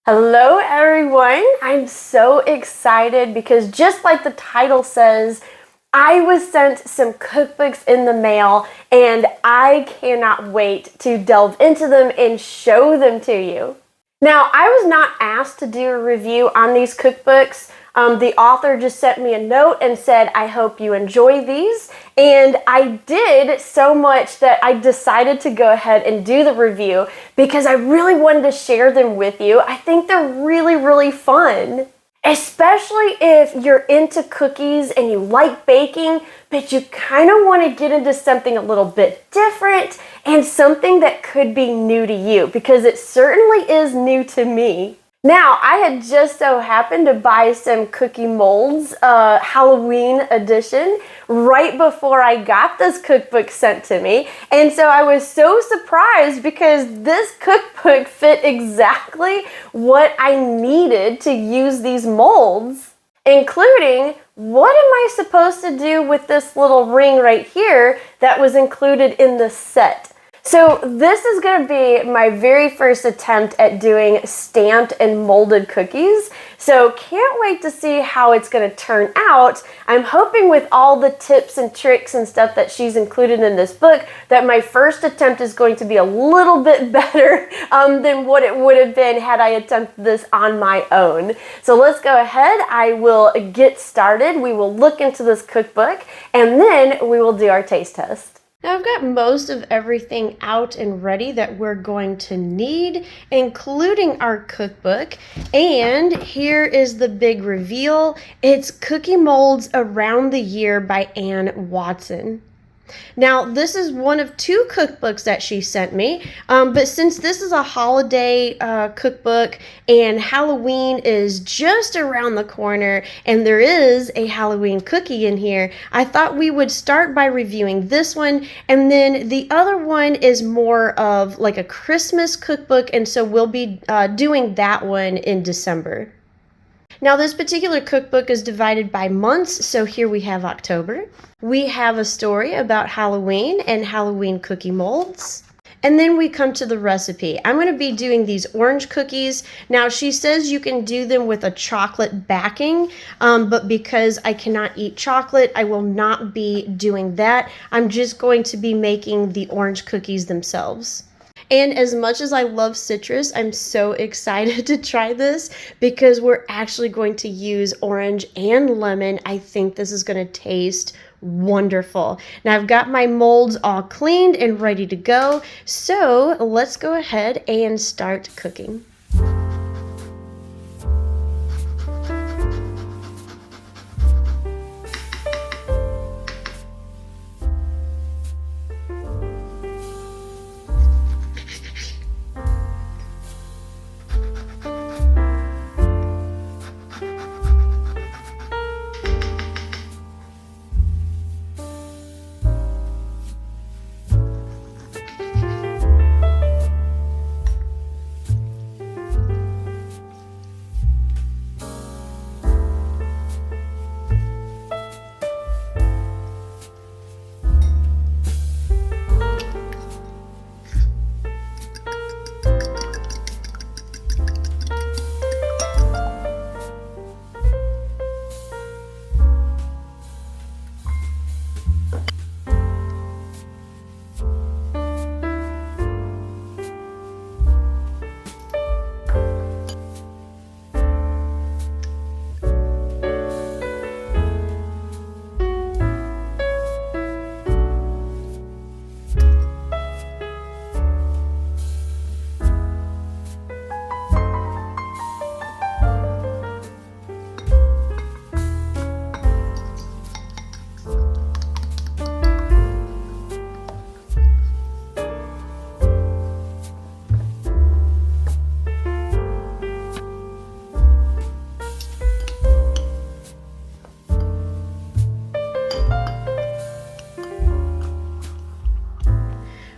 Hello everyone! I'm so excited because just like the title says, I was sent some cookbooks in the mail and I cannot wait to delve into them and show them to you. Now, I was not asked to do a review on these cookbooks. The author just sent me a note and said, I hope you enjoy these. And I did so much that I decided to go ahead and do the review because I really wanted to share them with you. I think they're really, really fun. Especially if you're into cookies and you like baking, but you kind of want to get into something a little bit different and something that could be new to you, because it certainly is new to me. Now, I had just so happened to buy some cookie molds, Halloween edition, right before I got this cookbook sent to me. And so I was so surprised because this cookbook fit exactly what I needed to use these molds, including what am I supposed to do with this little ring right here that was included in the set. So this is going to be my very first attempt at doing stamped and molded cookies. So can't wait to see how it's going to turn out. I'm hoping with all the tips and tricks and stuff that she's included in this book that my first attempt is going to be a little bit better than what it would have been had I attempted this on my own. So let's go ahead. I will get started. We will look into this cookbook and then we will do our taste test. Now I've got most of everything out and ready that we're going to need, including our cookbook. And here is the big reveal. It's Cookie Molds Around the Year by Anne Watson. Now, this is one of two cookbooks that she sent me, but since this is a holiday cookbook and Halloween is just around the corner and there is a Halloween cookie in here, I thought we would start by reviewing this one, and then the other one is more of like a Christmas cookbook, and so we'll be doing that one in December. Now, this particular cookbook is divided by months, so here we have October. We have a story about Halloween and Halloween cookie molds. And then we come to the recipe. I'm going to be doing these orange cookies. Now, she says you can do them with a chocolate backing, but because I cannot eat chocolate, I will not be doing that. I'm just going to be making the orange cookies themselves. And as much as I love citrus, I'm so excited to try this because we're actually going to use orange and lemon. I think this is going to taste wonderful. Now I've got my molds all cleaned and ready to go. So let's go ahead and start cooking.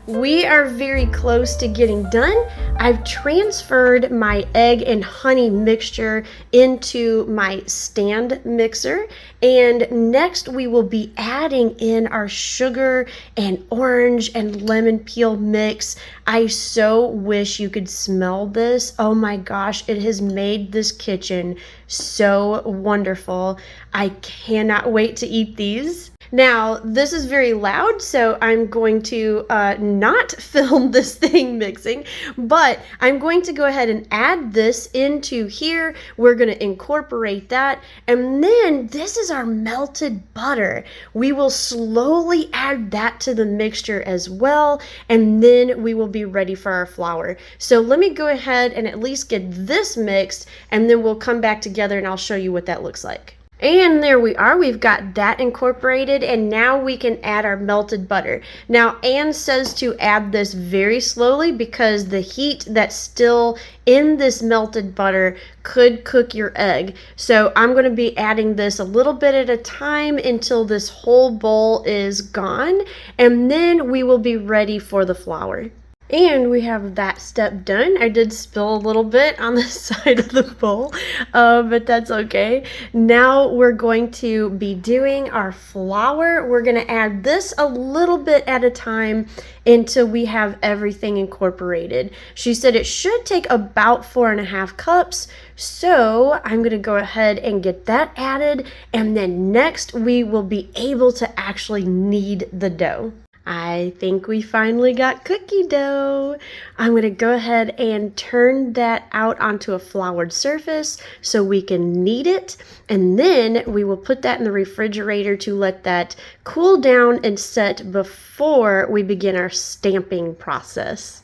We are very close to getting done. I've transferred my egg and honey mixture into my stand mixer, and next we will be adding in our sugar and orange and lemon peel mix. I so wish you could smell this. Oh my gosh, it has made this kitchen so wonderful. I cannot wait to eat these. Now, this is very loud, so I'm going to not film this thing mixing, but I'm going to go ahead and add this into here. We're going to incorporate that, and then this is our melted butter. We will slowly add that to the mixture as well, and then we will be ready for our flour. So let me go ahead and at least get this mixed, and then we'll come back together and I'll show you what that looks like. And there we are, we've got that incorporated, and now we can add our melted butter. Now, Anne says to add this very slowly because the heat that's still in this melted butter could cook your egg. So I'm going to be adding this a little bit at a time until this whole bowl is gone, and then we will be ready for the flour. And we have that step done. I did spill a little bit on the side of the bowl, but that's okay. Now we're going to be doing our flour. We're going to add this a little bit at a time until we have everything incorporated. She said it should take about 4.5 cups. So I'm going to go ahead and get that added. And then next we will be able to actually knead the dough. I think we finally got cookie dough. I'm going to go ahead and turn that out onto a floured surface so we can knead it. And then we will put that in the refrigerator to let that cool down and set before we begin our stamping process.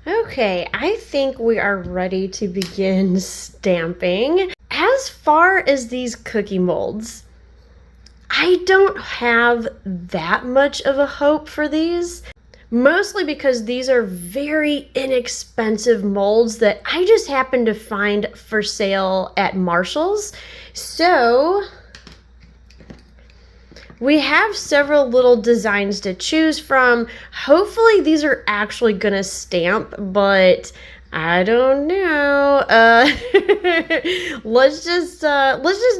Okay, I think we are ready to begin stamping. As far as these cookie molds, I don't have that much of a hope for these, mostly because these are very inexpensive molds that I just happened to find for sale at Marshall's. So we have several little designs to choose from. Hopefully these are actually gonna stamp, but I don't know. Let's just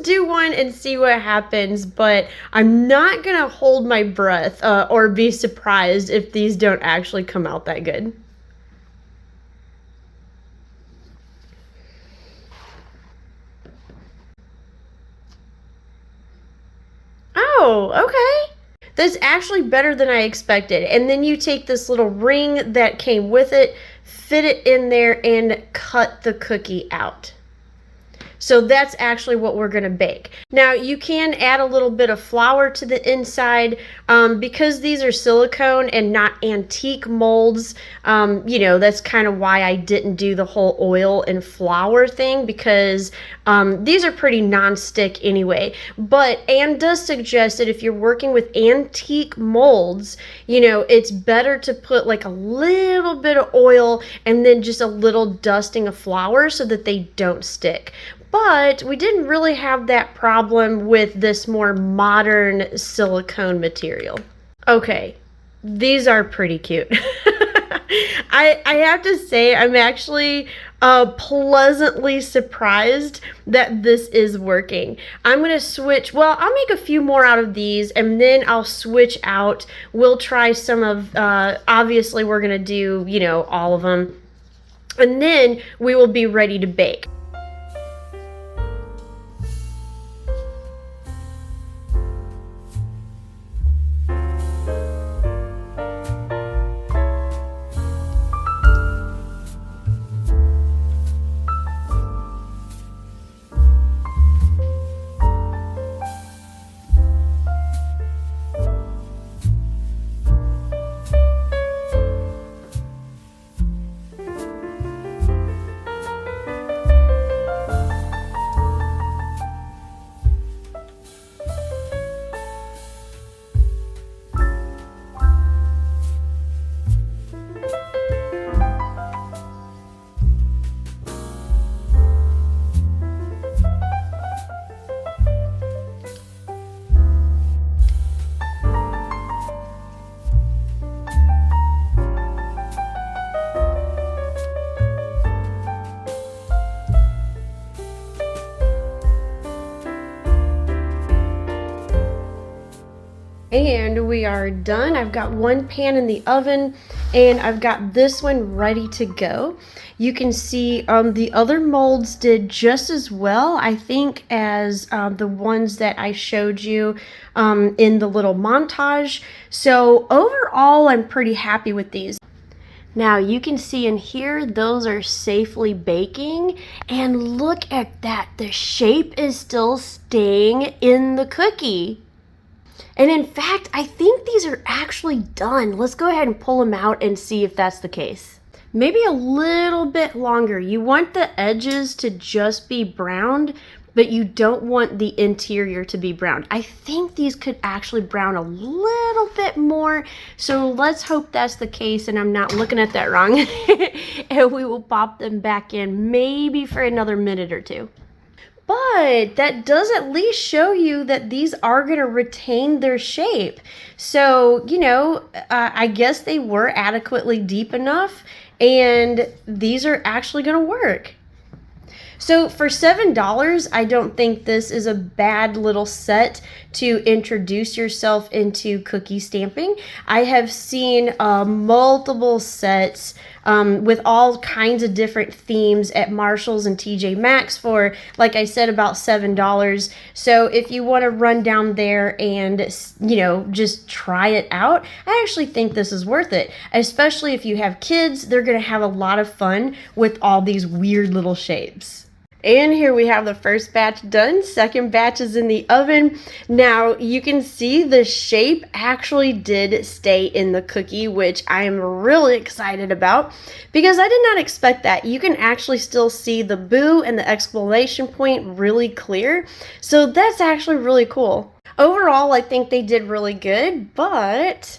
do one and see what happens. But I'm not gonna hold my breath or be surprised if these don't actually come out that good. Oh, okay. That's actually better than I expected. And then you take this little ring that came with it, fit it in there, and cut the cookie out. So that's actually what we're going to bake. Now you can add a little bit of flour to the inside because these are silicone and not antique molds. You know, that's kind of why I didn't do the whole oil and flour thing, because these are pretty non-stick anyway. But Anne does suggest that if you're working with antique molds, you know, it's better to put like a little bit of oil and then just a little dusting of flour so that they don't stick. But we didn't really have that problem with this more modern silicone material. Okay, these are pretty cute. I have to say, I'm actually pleasantly surprised that this is working. I'm going to switch, well, I'll make a few more out of these and then I'll switch out. We'll try some of, obviously we're going to do, you know, all of them. And then we will be ready to bake. And we are done. I've got one pan in the oven and I've got this one ready to go. You can see the other molds did just as well, I think, as the ones that I showed you in the little montage. So overall, I'm pretty happy with these. Now you can see in here, those are safely baking, and look at that, the shape is still staying in the cookie. And in fact, I think these are actually done. Let's go ahead and pull them out and see if that's the case. Maybe a little bit longer. You want the edges to just be browned, but you don't want the interior to be browned. I think these could actually brown a little bit more. So let's hope that's the case and I'm not looking at that wrong. And we will pop them back in maybe for another minute or two. But that does at least show you that these are going to retain their shape. So, you know, I guess they were adequately deep enough and these are actually going to work. So for $7, I don't think this is a bad little set to introduce yourself into cookie stamping. I have seen multiple sets with all kinds of different themes at Marshalls and TJ Maxx for, like I said, about $7. So if you want to run down there and, you know, just try it out, I actually think this is worth it. Especially if you have kids, they're going to have a lot of fun with all these weird little shapes. And here we have the first batch done. Second batch is in the oven. Now you can see the shape actually did stay in the cookie, which I am really excited about because I did not expect that. You can actually still see the boo and the exclamation point really clear. So that's actually really cool. Overall, I think they did really good, but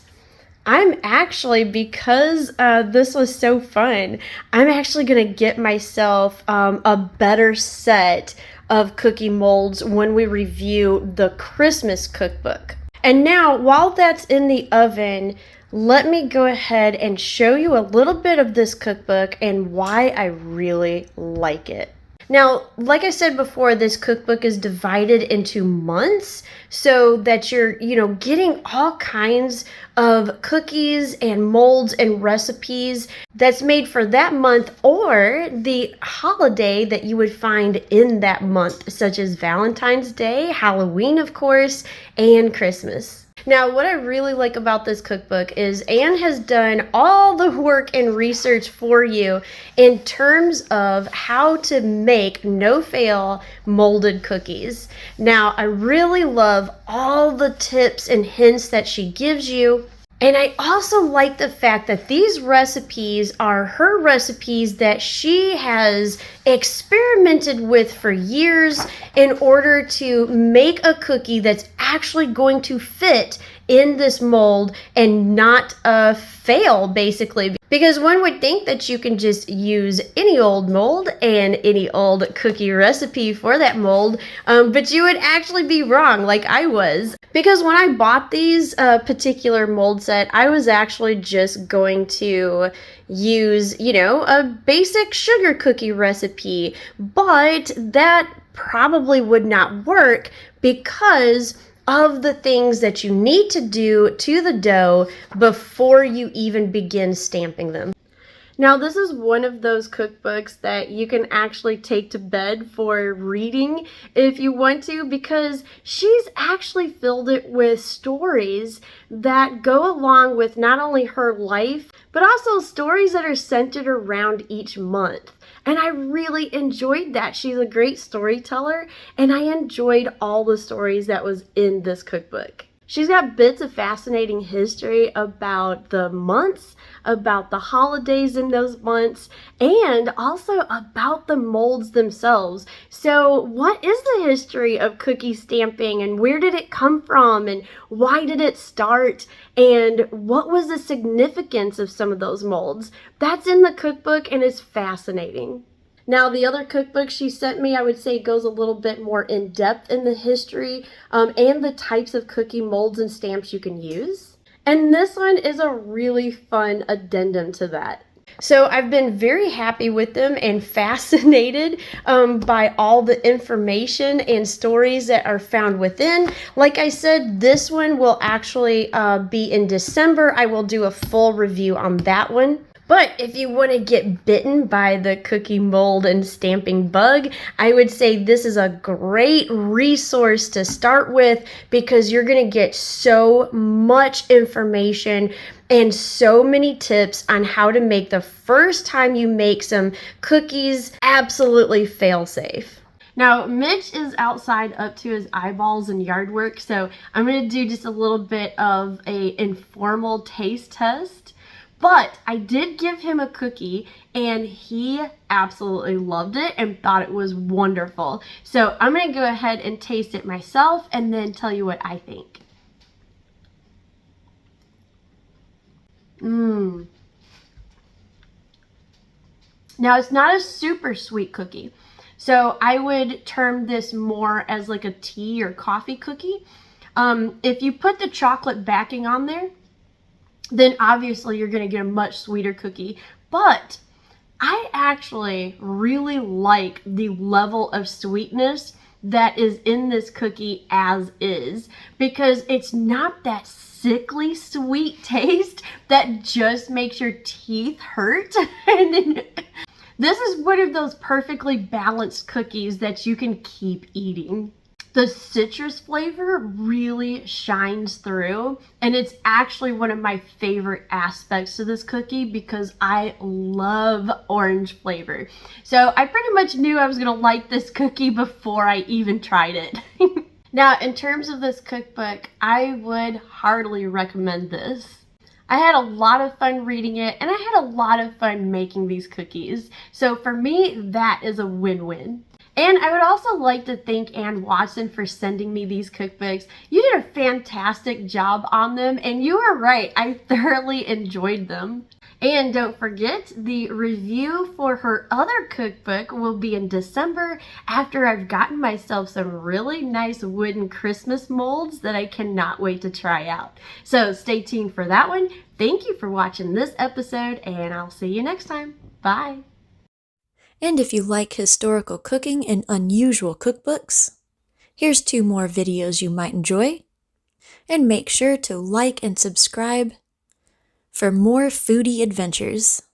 I'm actually, because this was so fun, I'm actually going to get myself a better set of cookie molds when we review the Christmas cookbook. And now, while that's in the oven, let me go ahead and show you a little bit of this cookbook and why I really like it. Now, like I said before, this cookbook is divided into months so that you're, getting all kinds of cookies and molds and recipes that's made for that month or the holiday that you would find in that month, such as Valentine's Day, Halloween, of course, and Christmas. Now, what I really like about this cookbook is Anne has done all the work and research for you in terms of how to make no-fail molded cookies. Now, I really love all the tips and hints that she gives you. And I also like the fact that these recipes are her recipes that she has experimented with for years in order to make a cookie that's actually going to fit in this mold and not fail, basically. Because one would think that you can just use any old mold and any old cookie recipe for that mold, but you would actually be wrong, like I was. Because when I bought these particular mold set, I was actually just going to use, a basic sugar cookie recipe, but that probably would not work because of the things that you need to do to the dough before you even begin stamping them. Now, this is one of those cookbooks that you can actually take to bed for reading if you want to, because she's actually filled it with stories that go along with not only her life, but also stories that are centered around each month. And I really enjoyed that. She's a great storyteller, and I enjoyed all the stories that was in this cookbook. She's got bits of fascinating history about the months, about the holidays in those months, and also about the molds themselves. So what is the history of cookie stamping, and where did it come from, and why did it start, and what was the significance of some of those molds? That's in the cookbook and is fascinating. Now, the other cookbook she sent me, I would say, goes a little bit more in depth in the history and the types of cookie molds and stamps you can use. And this one is a really fun addendum to that. So I've been very happy with them and fascinated by all the information and stories that are found within. Like I said, this one will actually be in December. I will do a full review on that one. But if you want to get bitten by the cookie mold and stamping bug, I would say this is a great resource to start with because you're going to get so much information and so many tips on how to make the first time you make some cookies absolutely fail safe. Now, Mitch is outside up to his eyeballs in yard work, so I'm going to do just a little bit of an informal taste test. But I did give him a cookie and he absolutely loved it and thought it was wonderful. So I'm going to go ahead and taste it myself and then tell you what I think. Now it's not a super sweet cookie. So I would term this more as like a tea or coffee cookie. If you put the chocolate backing on there, then obviously you're going to get a much sweeter cookie. But I actually really like the level of sweetness that is in this cookie as is, because it's not that sickly sweet taste that just makes your teeth hurt. And then this is one of those perfectly balanced cookies that you can keep eating. The citrus flavor really shines through, and it's actually one of my favorite aspects to this cookie because I love orange flavor. So I pretty much knew I was gonna like this cookie before I even tried it. Now, in terms of this cookbook, I would heartily recommend this. I had a lot of fun reading it, and I had a lot of fun making these cookies. So for me, that is a win-win. And I would also like to thank Ann Watson for sending me these cookbooks. You did a fantastic job on them, and you were right, I thoroughly enjoyed them. And don't forget, the review for her other cookbook will be in December after I've gotten myself some really nice wooden Christmas molds that I cannot wait to try out. So stay tuned for that one. Thank you for watching this episode, and I'll see you next time. Bye. And if you like historical cooking and unusual cookbooks, here's 2 more videos you might enjoy. And make sure to like and subscribe for more foodie adventures.